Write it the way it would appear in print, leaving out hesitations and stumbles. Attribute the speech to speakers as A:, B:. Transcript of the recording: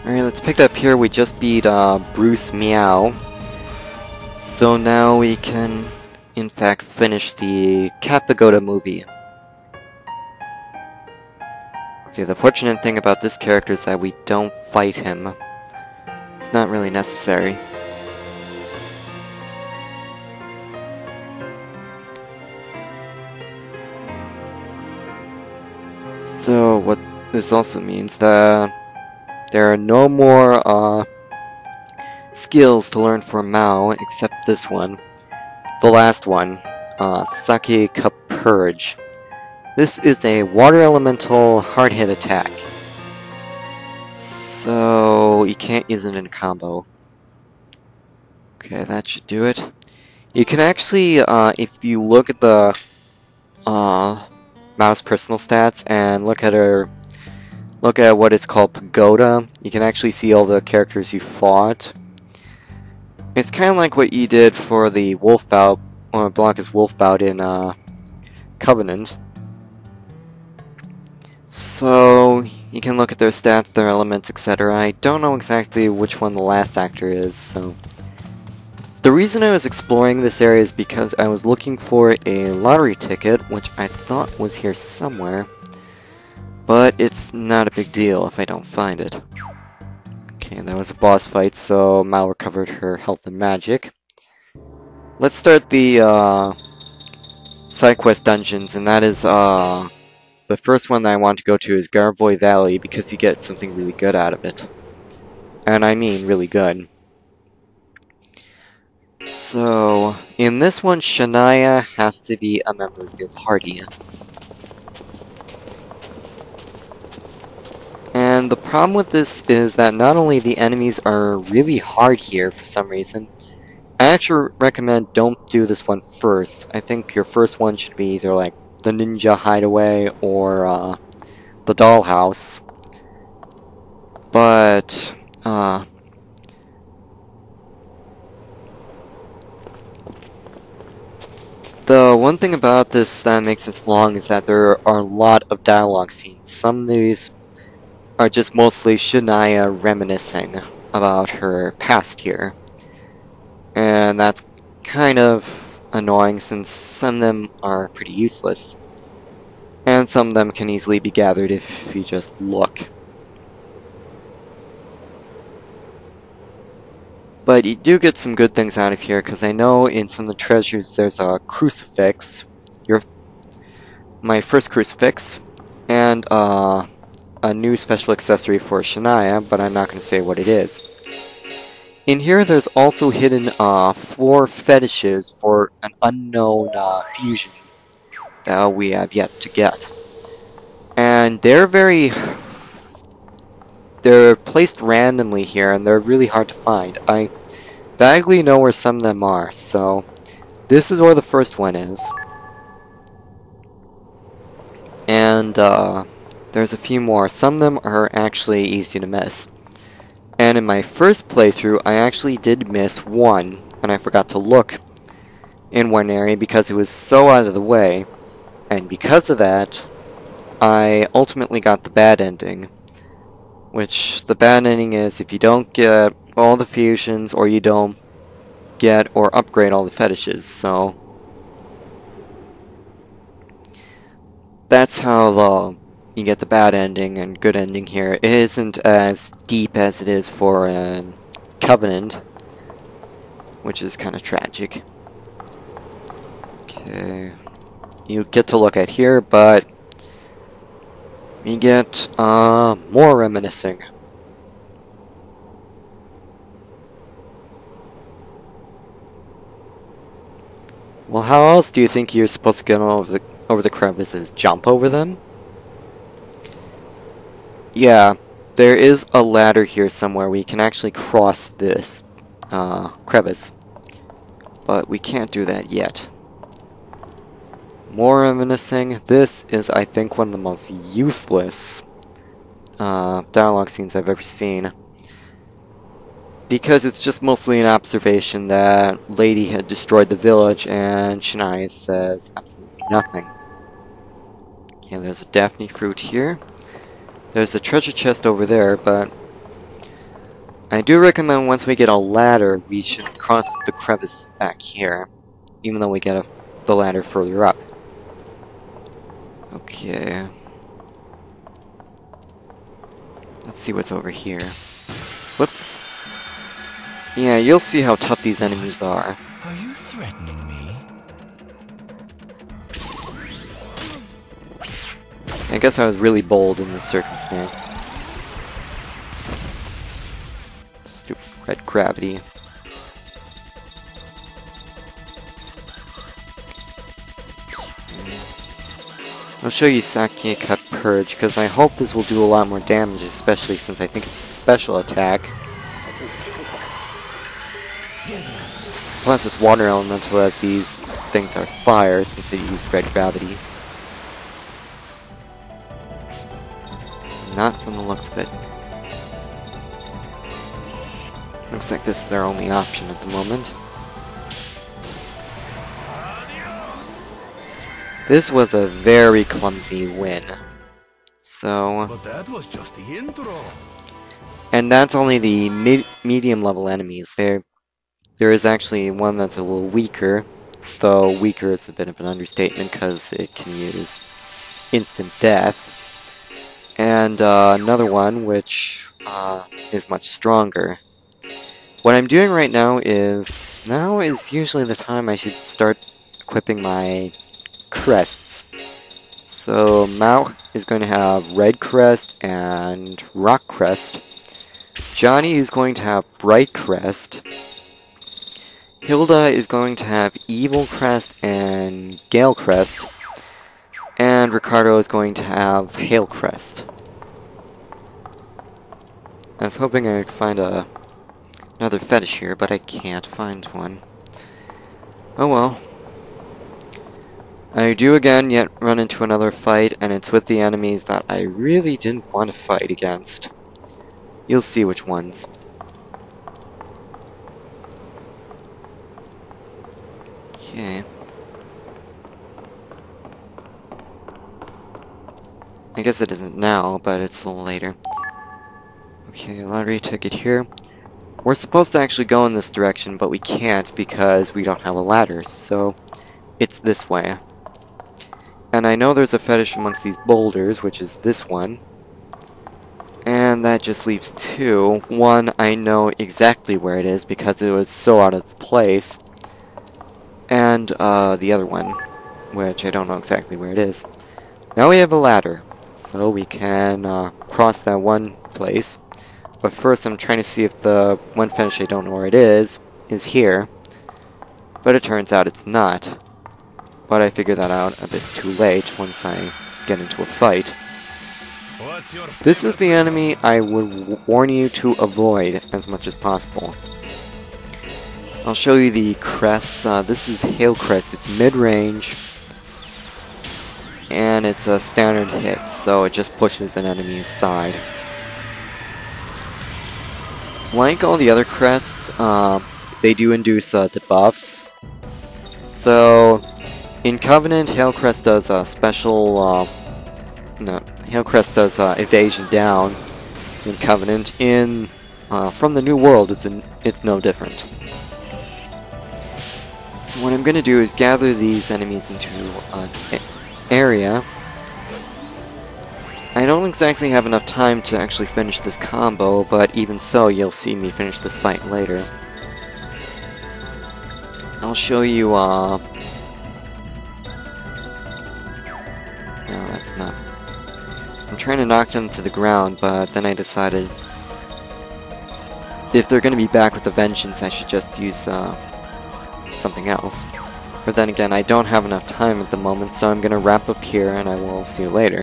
A: Alright, let's pick up here. We just beat Bruce Meow. So now we can, in fact, finish the Cat Pagoda movie. Okay, the fortunate thing about this character is that we don't fight him. It's not really necessary. So, what this also means that there are no more skills to learn for Mao except this one. The last one, Sake Cup Purge. This is a water elemental hard hit attack. So you can't use it in a combo. Okay, that should do it. You can actually, if you look at the Mao's personal stats and look at what it's called Pagoda, you can actually see all the characters you fought. It's kind of like what you did for the wolf bout, or Blanca's wolf bout in Covenant. So you can look at their stats, their elements, etc. I don't know exactly which one the last actor is, so... The reason I was exploring this area is because I was looking for a lottery ticket, which I thought was here somewhere. But it's not a big deal if I don't find it. Okay, that was a boss fight, so Mao recovered her health and magic. Let's start the side quest dungeons, and that is the first one that I want to go to is Garvoy Valley because you get something really good out of it. And I mean really good. So, in this one, Shania has to be a member of your party. And the problem with this is that not only the enemies are really hard here for some reason, I actually recommend don't do this one first. I think your first one should be either like the Ninja Hideaway or the Dollhouse. But, the one thing about this that makes it long is that there are a lot of dialogue scenes. Some of these are just mostly Shania reminiscing about her past here. And that's kind of annoying since some of them are pretty useless. And some of them can easily be gathered if you just look. But you do get some good things out of here, because I know in some of the treasures there's a crucifix, my first crucifix, and a new special accessory for Shania, but I'm not going to say what it is. In here there's also hidden 4 fetishes for an unknown fusion that we have yet to get. And they're placed randomly here, and they're really hard to find. I vaguely know where some of them are, so this is where the first one is. And there's a few more. Some of them are actually easy to miss. And in my first playthrough, I actually did miss one, and I forgot to look in one area because it was so out of the way. And because of that, I ultimately got the bad ending. Which, the bad ending is if you don't get all the fusions, or you don't get or upgrade all the fetishes, so... That's how you get the bad ending and good ending here. It isn't as deep as it is for a Covenant, which is kind of tragic. Okay, you get to look at here, but you get more reminiscing. Well, how else do you think you're supposed to get over the crevices? Jump over them? Yeah, there is a ladder here somewhere where you can actually cross this crevice, but we can't do that yet. More reminiscing. This is, I think, one of the most useless dialogue scenes I've ever seen. Because it's just mostly an observation that Lady had destroyed the village, and Shania says absolutely nothing. Okay, there's a Daphne fruit here. There's a treasure chest over there, but I do recommend once we get a ladder, we should cross the crevice back here, even though we get the ladder further up. Okay. Let's see what's over here. Whoops. Yeah, you'll see how tough these enemies are.
B: Are you threatening me?
A: I guess I was really bold in this circumstance. Stupid red gravity. I'll show you Sake Cut Purge, because I hope this will do a lot more damage, especially since I think it's a special attack. Plus it's water elemental, as these things are fire, since they use red gravity. Not from the looks of it. Looks like this is their only option at the moment. This was a very clumsy win. So...
B: But that was just the intro.
A: And that's only the medium level enemies. There is actually one that's a little weaker. Though weaker is a bit of an understatement because it can use instant death. And another one which is much stronger. What I'm doing right now is usually the time I should start equipping my crests. So Mao is going to have red crest and rock crest. Johnny is going to have bright crest. Hilda is going to have evil crest and gale crest. And Ricardo is going to have hail crest. I was hoping I could find another fetish here, but I can't find one. Oh well. I do again yet run into another fight, and it's with the enemies that I really didn't want to fight against. You'll see which ones. Okay. I guess it isn't now, but it's a little later. Okay, lottery ticket here. We're supposed to actually go in this direction, but we can't because we don't have a ladder, so it's this way. And I know there's a fetish amongst these boulders, which is this one. And that just leaves two. One, I know exactly where it is because it was so out of place. And the other one, which I don't know exactly where it is. Now we have a ladder, so we can cross that one place. But first I'm trying to see if the one fetish I don't know where it is here. But it turns out it's not. But I figured that out a bit too late once I get into a fight. This is the enemy I would warn you to avoid as much as possible. I'll show you the crest. This is Hail Crest. It's mid-range. And it's a standard hit, so it just pushes an enemy aside. Like all the other crests, they do induce debuffs. So, in Covenant, Hail Crest does a special, Hail Crest does evasion down in Covenant. From the New World, it's no different. What I'm going to do is gather these enemies into an area. I don't exactly have enough time to actually finish this combo, but even so, you'll see me finish this fight later. I'll show you, no, that's not... I'm trying to knock them to the ground, but then I decided if they're going to be back with a vengeance, I should just use, something else. But then again, I don't have enough time at the moment, so I'm going to wrap up here, and I will see you later.